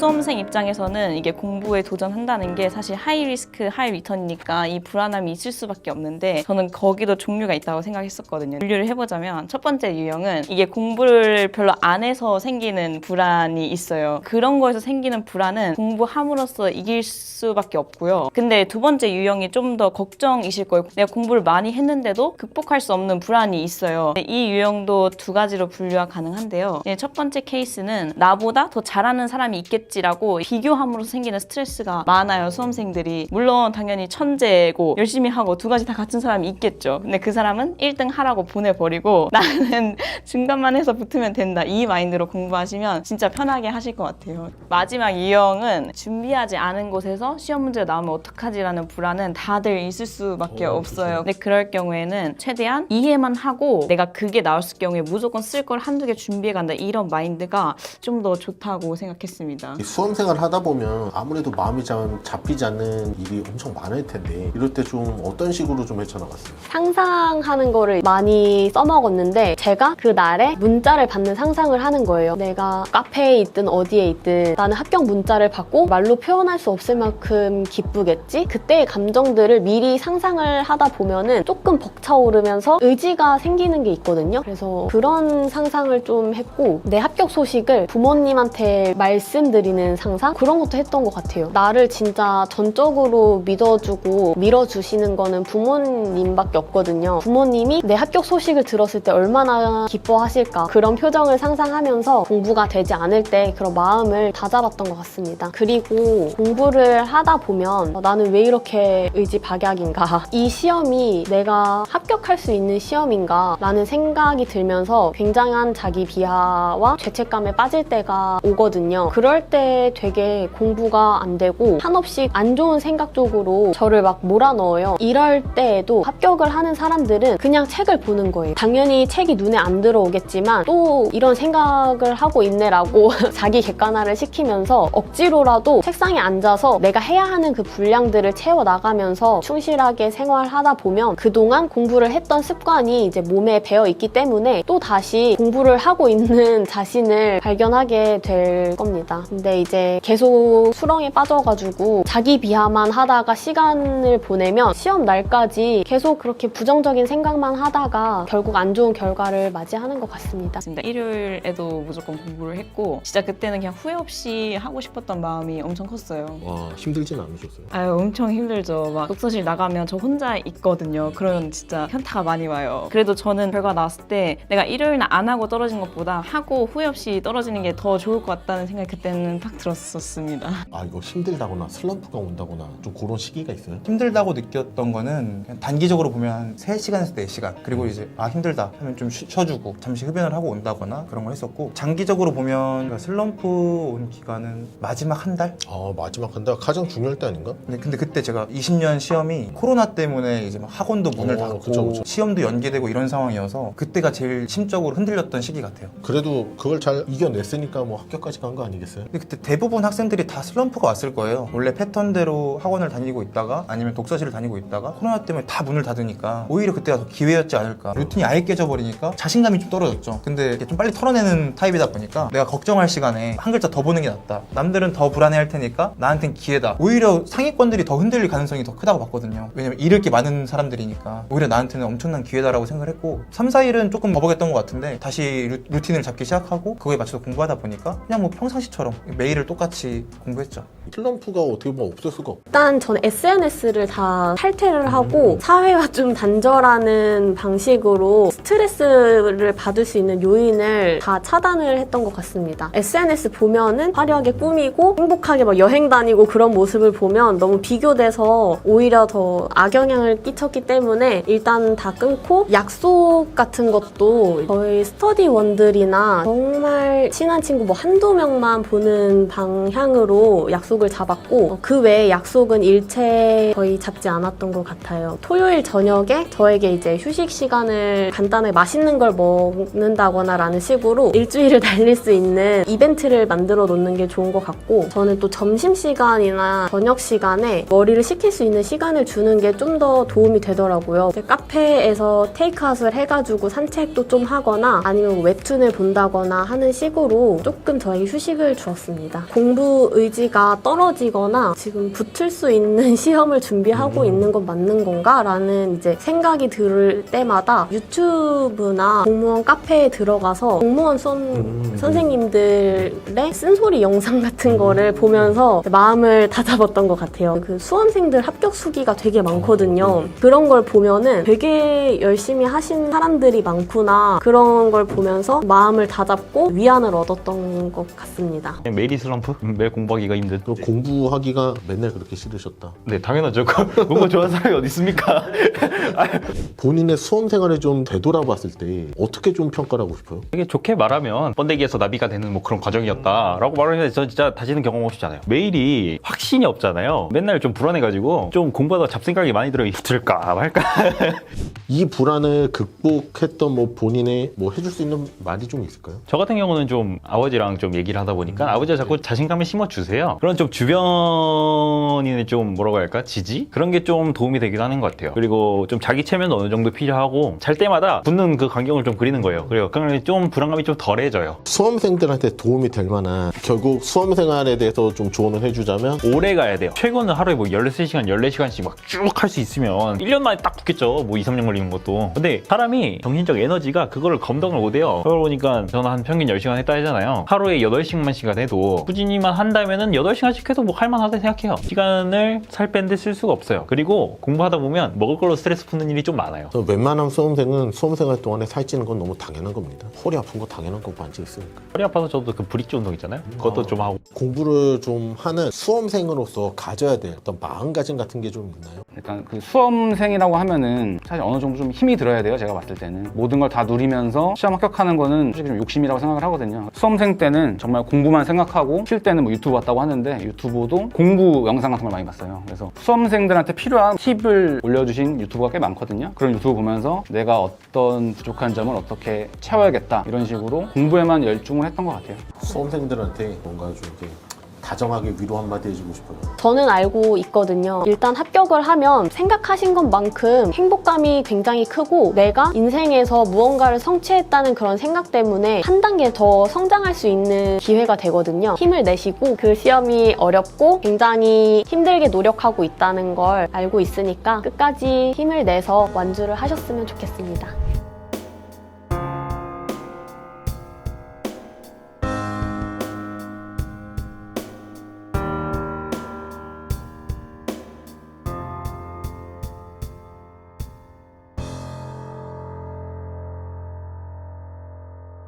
수험생 입장에서는 이게 공부에 도전한다는 게 사실 하이 리스크 하이 리턴이니까 이 불안함이 있을 수밖에 없는데 저는 거기도 종류가 있다고 생각했었거든요. 분류를 해보자면 첫 번째 유형은 이게 공부를 별로 안 해서 생기는 불안이 있어요. 그런 거에서 생기는 불안은 공부함으로써 이길 수밖에 없고요. 근데 두 번째 유형이 좀 더 걱정이실 거예요. 내가 공부를 많이 했는데도 극복할 수 없는 불안이 있어요. 이 유형도 두 가지로 분류가 가능한데요. 첫 번째 케이스는 나보다 더 잘하는 사람이 있겠지라고 비교함으로써 생기는 스트레스가 많아요, 수험생들이. 물론 당연히 천재고 열심히 하고 두 가지 다 갖춘 사람이 있겠죠. 근데 그 사람은 1등 하라고 보내버리고 나는 중간만 해서 붙으면 된다, 이 마인드로 공부하시면 진짜 편하게 하실 것 같아요. 마지막 유형은 준비하지 않은 곳에서 시험 문제가 나오면 어떡하지라는 불안은 다들 있을 수밖에 없어요. 근데 그럴 경우에는 최대한 이해만 하고 내가 그게 나왔을 경우에 무조건 쓸 걸 한두 개 준비해 간다, 이런 마인드가 좀 더 좋다고 생각했습니다. 수험생활 하다 보면 아무래도 마음이 잘 잡히지 않는 일이 엄청 많을 텐데 이럴 때 좀 어떤 식으로 좀 헤쳐나갔어요? 상상하는 거를 많이 써먹었는데 제가 그 날에 문자를 받는 상상을 하는 거예요. 내가 카페에 있든 어디에 있든 나는 합격 문자를 받고 말로 표현할 수 없을 만큼 기쁘겠지? 그때의 감정들을 미리 상상을 하다 보면은 조금 벅차오르면서 의지가 생기는 게 있거든요. 그래서 그런 상상을 좀 했고, 내 합격 소식을 부모님한테 말씀드리는 상상? 그런 것도 했던 것 같아요. 나를 진짜 전적으로 믿어주고 밀어주시는 거는 부모님밖에 없거든요. 부모님이 내 합격 소식을 들었을 때 얼마나 기뻐하실까, 그런 표정을 상상하면서 공부가 되지 않을 때 그런 마음을 다잡았던 것 같습니다. 그리고 공부를 하다 보면 나는 왜 이렇게 의지박약인가, 이 시험이 내가 합격할 수 있는 시험인가 라는 생각이 들면서 굉장한 자기 비하와 죄책감에 빠질 때가 오거든요. 그럴 때 되게 공부가 안 되고 한없이 안 좋은 생각 쪽으로 저를 막 몰아넣어요. 이럴 때에도 합격을 하는 사람들은 그냥 책을 보는 거예요. 당연히 책이 눈에 안 들어오겠지만 또 이런 생각을 하고 있네라고 자기 객관화를 시키면서 억지로라도 책상에 앉아서 내가 해야 하는 그 분량들을 채워나가면서 충실하게 생활하다 보면 그동안 공부를 했던 습관이 이제 몸에 배어 있기 때문에 또 다시 공부를 하고 있는 자신을 발견하게 될 겁니다. 근데 이제 계속 수렁에 빠져가지고 자기 비하만 하다가 시간을 보내면 시험 날까지 계속 그렇게 부정적인 생각만 하다가 결국 안 좋은 결과를 맞이하는 것 같습니다. 일요일에도 무조건 공부를 했고 진짜 그때는 그냥 후회 없이 하고 싶었던 마음이 엄청 컸어요. 와, 힘들진 않으셨어요? 아유, 엄청 힘들죠. 막 독서실 나가면 저 혼자 있거든요. 그러면 진짜 현타가 많이 와요. 그래도 저는 결과 나왔을 때 내가 일요일날 안 하고 떨어진 것보다 하고 후회 없이 떨어지는 게 더 좋을 것 같다는 생각이 그때는 딱 들었었습니다. 아, 이거 힘들다거나 슬럼프가 온다거나 좀 그런 시기가 있어요? 힘들다고 느꼈던 거는 그냥 단기적으로 보면 한 3시간에서 4시간, 그리고 이제 힘들다 하면 좀 쉬어주고 잠시 흡연을 하고 온다거나 그런 걸 했었고, 장기적으로 보면 슬럼프 온 기간은 마지막 한 달? 아, 마지막 한 달? 가장 중요할 때 아닌가? 근데 그때 제가 20년 시험이 코로나 때문에 이제 막 학원도 문을 닫고 그쵸. 시험도 연기되고 이런 상황이어서 그때가 제일 심적으로 흔들렸던 시기 같아요. 그래도 그걸 잘 이겨냈으니까 뭐 합격까지 간 거 아니겠어요? 근데 그때 대부분 학생들이 다 슬럼프가 왔을 거예요. 원래 패턴대로 학원을 다니고 있다가 아니면 독서실을 다니고 있다가 코로나 때문에 다 문을 닫으니까 오히려 그때가 더 기회였지 않을까. 루틴이 아예 깨져버리니까 자신감이 좀 떨어졌죠. 근데 이렇게 좀 빨리 털어내는 타입이다 보니까 내가 걱정할 시간에 한 글자 더 보는 게 낫다. 남들은 더 불안해할 테니까 나한텐 기회다. 오히려 상위권들이 더 흔들릴 가능성이 더 크다고 봤거든요. 왜냐면 잃을 게 많은 사람들이니까 오히려 나한테는 엄청난 기회다라고 생각을 했고 3, 4일은 조금 버벅했던 것 같은데 다시 루틴을 잡기 시작하고 그거에 맞춰서 공부하다 보니까 그냥 뭐 평상시처럼 매일을 똑같이 공부했죠. 슬럼프가 어떻게 보면 없을 수가 없고 일단 저는 SNS를 다 탈퇴를 하고 사회와 좀 단절하는 방식으로 스트레스를 받을 수 있는 요인을 다 차단을 했던 것 같습니다. SNS 보면은 화려하게 꾸미고 행복하게 막 여행 다니고 그런 모습을 보면 너무 비교돼서 오히려 더 악영향을 끼쳤기 때문에 일단 다 끊고, 약속 같은 것도 저희 스터디원들이나 정말 친한 친구 뭐 한두 명만 보는 방향으로 약속을 잡았고, 그 외에 약속은 일체 거의 잡지 않았던 것 같아요. 토요일 저녁에 저에게 이제 휴식 시간을 간단하게 맛있는 걸 먹는다거나 라는 식으로 일주일을 달릴 수 있는 이벤트를 만들어 놓는 게 좋은 것 같고, 저는 또 점심시간이나 저녁시간에 머리를 식힐 수 있는 시간을 주는 게 좀 더 도움이 되더라고요. 카페에서 테이크아웃을 해가지고 산책도 좀 하거나 아니면 웹툰을 본다거나 하는 식으로 조금 저에게 휴식을 주었습니다. 좋겠습니다. 공부 의지가 떨어지거나 지금 붙을 수 있는 시험을 준비하고 있는 건 맞는 건가? 라는 이제 생각이 들 때마다 유튜브나 공무원 카페에 들어가서 공무원 선생님들의 쓴소리 영상 같은 거를 보면서 마음을 다잡았던 것 같아요. 그 수험생들 합격 수기가 되게 많거든요. 그런 걸 보면은 되게 열심히 하신 사람들이 많구나. 그런 걸 보면서 마음을 다잡고 위안을 얻었던 것 같습니다. 매일이 슬럼프? 매일 공부하기가 힘든. 그럼 공부하기가 맨날 그렇게 싫으셨다. 네, 당연하죠. 공부 좋아하는 사람이 어디 있습니까? 본인의 수험 생활을 좀 되돌아봤을 때 어떻게 좀 평가를 하고 싶어요? 되게 좋게 말하면 번데기에서 나비가 되는 뭐 그런 과정이었다라고 말하면 저 진짜 다시는 경험하고 싶지 않아요. 매일이 확신이 없잖아요. 맨날 좀 불안해가지고 좀 공부하다가 잡생각이 많이 들어요. 붙을까 말까. 이 불안을 극복했던 뭐 본인의 뭐 해줄 수 있는 말이 좀 있을까요? 저 같은 경우는 좀 아버지랑 좀 얘기를 하다 보니까 아버지가 자꾸 자신감을 심어주세요. 그런 좀 주변인의 좀 뭐라고 할까? 지지? 그런 게 좀 도움이 되기도 하는 것 같아요. 그리고 좀 자기 체면도 어느 정도 필요하고 잘 때마다 붙는 그 광경을 좀 그리는 거예요. 그래요. 그러면 좀 불안감이 좀 덜해져요. 수험생들한테 도움이 될 만한 결국 수험 생활에 대해서 좀 조언을 해주자면 오래 가야 돼요. 최고는 하루에 뭐 13시간, 14시간씩 막 쭉 할 수 있으면 1년 만에 딱 붙겠죠. 뭐 2, 3년 걸리는 것도. 근데 사람이 정신적 에너지가 그거를 감당을 못해요. 그러다 보니까 저는 한 평균 10시간 했다 하잖아요. 하루에 8시간만 해도 꾸준히만 한다면은 8시간씩 해도 뭐 할만하다 생각해요. 시간을 살 뺀데 쓸 수가 없어요. 그리고 공부하다 보면 먹을 걸로 스트레스 푸는 일이 좀 많아요. 웬만한 수험생은 수험 생활 동안에 살찌는 건 너무 당연한 겁니다. 허리 아픈 거 당연한 거 많지 있으니까. 허리 아파서 저도 그 브릿지 운동 있잖아요. 그것도 좀 하고. 공부를 좀 하는 수험생으로서 가져야 될 어떤 마음가짐 같은 게 좀 있나요? 일단 그 수험생이라고 하면은 사실 어느 정도 좀 힘이 들어야 돼요. 제가 봤을 때는 모든 걸 다 누리면서 시험 합격하는 거는 솔직히 좀 욕심이라고 생각을 하거든요. 수험생 때는 정말 공부만 생각하고 쉴 때는 뭐 유튜브 봤다고 하는데 유튜브도 공부 영상 같은 걸 많이 봤어요. 그래서 수험생들한테 필요한 팁을 올려주신 유튜브가 꽤 많거든요. 그런 유튜브 보면서 내가 어떤 부족한 점을 어떻게 채워야겠다 이런 식으로 공부에만 열중을 했던 것 같아요. 수험생들한테 뭔가 좀 이렇게 다정하게 위로 한마디 해주고 싶어요. 저는 알고 있거든요. 일단 합격을 하면 생각하신 것만큼 행복감이 굉장히 크고 내가 인생에서 무언가를 성취했다는 그런 생각 때문에 한 단계 더 성장할 수 있는 기회가 되거든요. 힘을 내시고 그 시험이 어렵고 굉장히 힘들게 노력하고 있다는 걸 알고 있으니까 끝까지 힘을 내서 완주를 하셨으면 좋겠습니다.